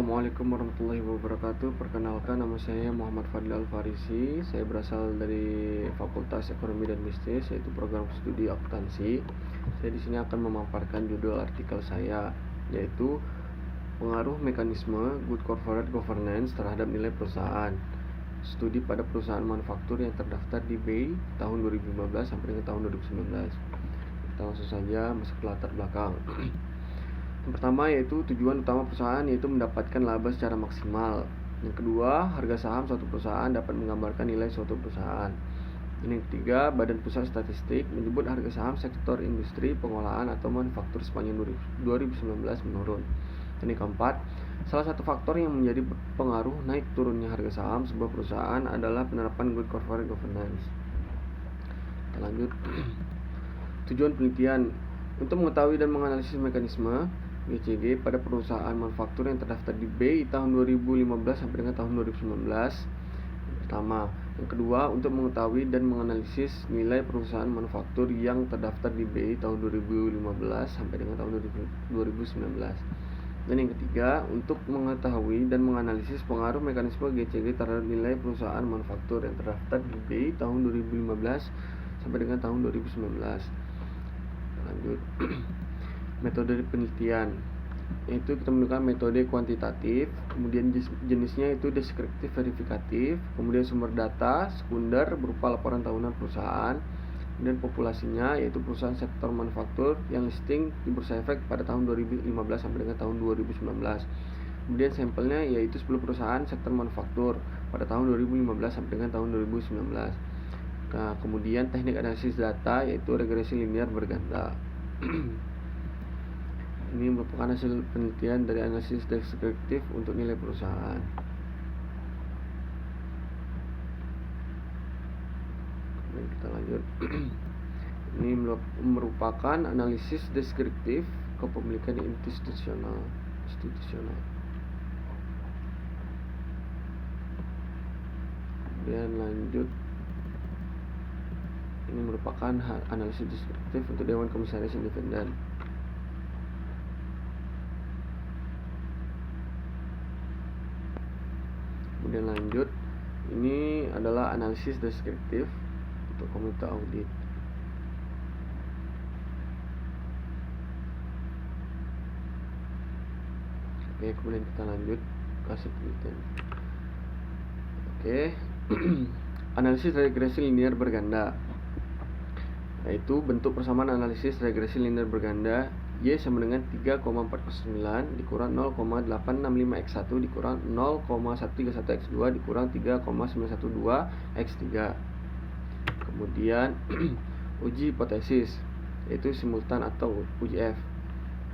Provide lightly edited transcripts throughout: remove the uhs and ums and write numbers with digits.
Assalamualaikum warahmatullahi wabarakatuh. Perkenalkan, nama saya Muhammad Fadil Al-Farisi. Saya berasal dari Fakultas Ekonomi dan Bisnis, yaitu program studi akuntansi. Saya di sini akan memaparkan judul artikel saya, yaitu pengaruh mekanisme Good Corporate Governance terhadap nilai perusahaan. Studi pada perusahaan manufaktur yang terdaftar di BEI tahun 2015 sampai dengan tahun 2019. Kita langsung saja masuk ke latar belakang. Yang pertama yaitu tujuan utama perusahaan, yaitu mendapatkan laba secara maksimal. Yang kedua, harga saham suatu perusahaan dapat menggambarkan nilai suatu perusahaan. Dan yang ketiga, Badan Pusat Statistik menyebut harga saham sektor industri, pengolahan atau manufaktur sepanjang 2019 menurun. Dan yang keempat, salah satu faktor yang menjadi pengaruh naik turunnya harga saham sebuah perusahaan adalah penerapan Good Corporate Governance. Kita lanjut. Tujuan penelitian untuk mengetahui dan menganalisis mekanisme GCG pada perusahaan manufaktur yang terdaftar di BEI tahun 2015 sampai dengan tahun 2019. Yang pertama. Yang kedua, untuk mengetahui dan menganalisis nilai perusahaan manufaktur yang terdaftar di BEI tahun 2015 sampai dengan tahun 2019. Dan yang ketiga, untuk mengetahui dan menganalisis pengaruh mekanisme GCG terhadap nilai perusahaan manufaktur yang terdaftar di BEI tahun 2015 sampai dengan tahun 2019. Lanjut. Metode penelitian, yaitu kita menggunakan metode kuantitatif, kemudian jenisnya itu deskriptif verifikatif, kemudian sumber data sekunder berupa laporan tahunan perusahaan, dan populasinya yaitu perusahaan sektor manufaktur yang listing di Bursa Efek pada tahun 2015 sampai dengan tahun 2019. Kemudian sampelnya yaitu 10 perusahaan sektor manufaktur pada tahun 2015 sampai dengan tahun 2019. Nah, kemudian teknik analisis data yaitu regresi linear berganda. Ini merupakan hasil penelitian dari analisis deskriptif untuk nilai perusahaan. Kemudian kita lanjut. Ini merupakan analisis deskriptif kepemilikan institusional. Kemudian lanjut. Ini merupakan analisis deskriptif untuk Dewan Komisaris Independen. Kemudian lanjut, ini adalah analisis deskriptif untuk komite audit. Oke, kemudian kita lanjut ke hasil penelitian. Oke. Analisis regresi linear berganda, yaitu bentuk persamaan analisis regresi linear berganda Y sama dengan 3,409 dikurang 0,865 X1 dikurang 0,131 X2 dikurang 3,912 X3. Kemudian uji hipotesis, yaitu simultan atau uji F,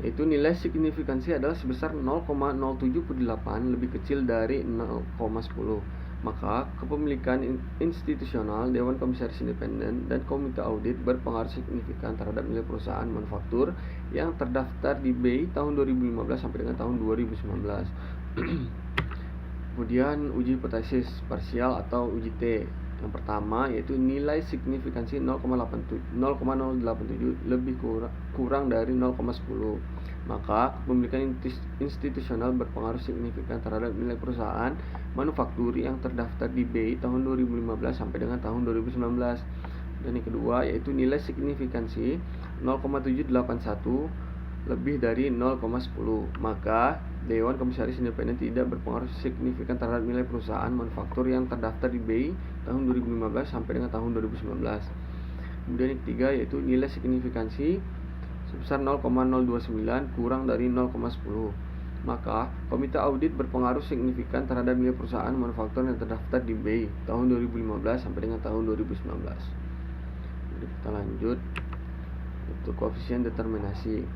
yaitu nilai signifikansi adalah sebesar 0,078 lebih kecil dari 0,10. Maka kepemilikan institusional, Dewan Komisaris Independen, dan komite audit berpengaruh signifikan terhadap nilai perusahaan manufaktur yang terdaftar di BEI tahun 2015 sampai dengan tahun 2019. Kemudian uji hipotesis parsial atau uji T. Yang pertama yaitu nilai signifikansi 0,087 lebih kurang dari 0,10. Maka kepemilikan institusional berpengaruh signifikan terhadap nilai perusahaan manufaktur yang terdaftar di BEI tahun 2015 sampai dengan tahun 2019. Dan yang kedua yaitu nilai signifikansi 0,781 lebih dari 0,10. Maka Dewan Komisaris Independen tidak berpengaruh signifikan terhadap nilai perusahaan manufaktur yang terdaftar di BEI tahun 2015 sampai dengan tahun 2019. Kemudian yang ketiga yaitu nilai signifikansi sebesar 0,029 kurang dari 0,10. Maka komite audit berpengaruh signifikan terhadap nilai perusahaan manufaktur yang terdaftar di BEI tahun 2015 sampai dengan tahun 2019. Jadi kita lanjut untuk koefisien determinasi.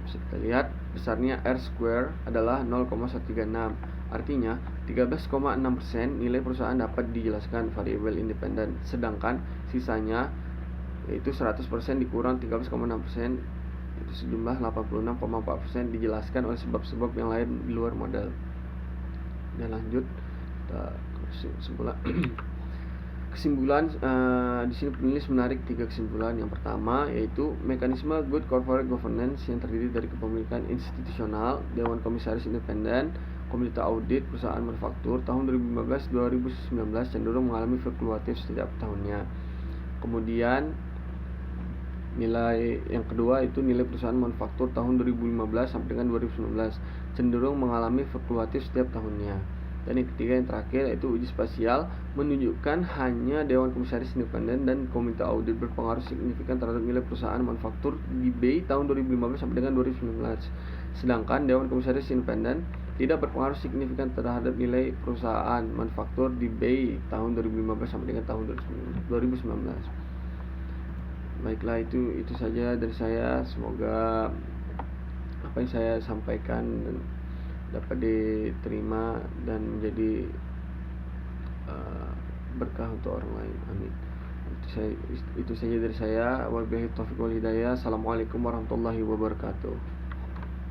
Bisa kita lihat besarnya R square adalah 0,136. Artinya 13,6% nilai perusahaan dapat dijelaskan variabel independen, sedangkan sisanya yaitu 100% dikurang 13,6% itu sejumlah 86,4% dijelaskan oleh sebab-sebab yang lain di luar modal. Dan lanjut kita kesimpulan. Kesimpulan, di sini penulis menarik 3 kesimpulan. Yang pertama yaitu mekanisme good corporate governance yang terdiri dari kepemilikan institusional, dewan komisaris independen, komite audit perusahaan manufaktur tahun 2015-2019 cenderung mengalami fluktuatif setiap tahunnya. Kemudian nilai yang kedua itu nilai perusahaan manufaktur tahun 2015 sampai dengan 2019 cenderung mengalami fluktuatif setiap tahunnya. Dan yang ketiga yang terakhir yaitu uji spasial menunjukkan hanya dewan komisaris independen dan komite audit berpengaruh signifikan terhadap nilai perusahaan manufaktur di BI tahun 2015 sampai dengan 2019. Sedangkan dewan komisaris independen tidak berpengaruh signifikan terhadap nilai perusahaan manufaktur di BI tahun 2015 sampai dengan tahun 2019. Baiklah, itu saja dari saya. Semoga apa yang saya sampaikan dapat diterima dan menjadi berkah untuk orang lain. Amin. Itu saja dari saya. Wabillahi taufiq wal hidayah. Assalamualaikum warahmatullahi wabarakatuh.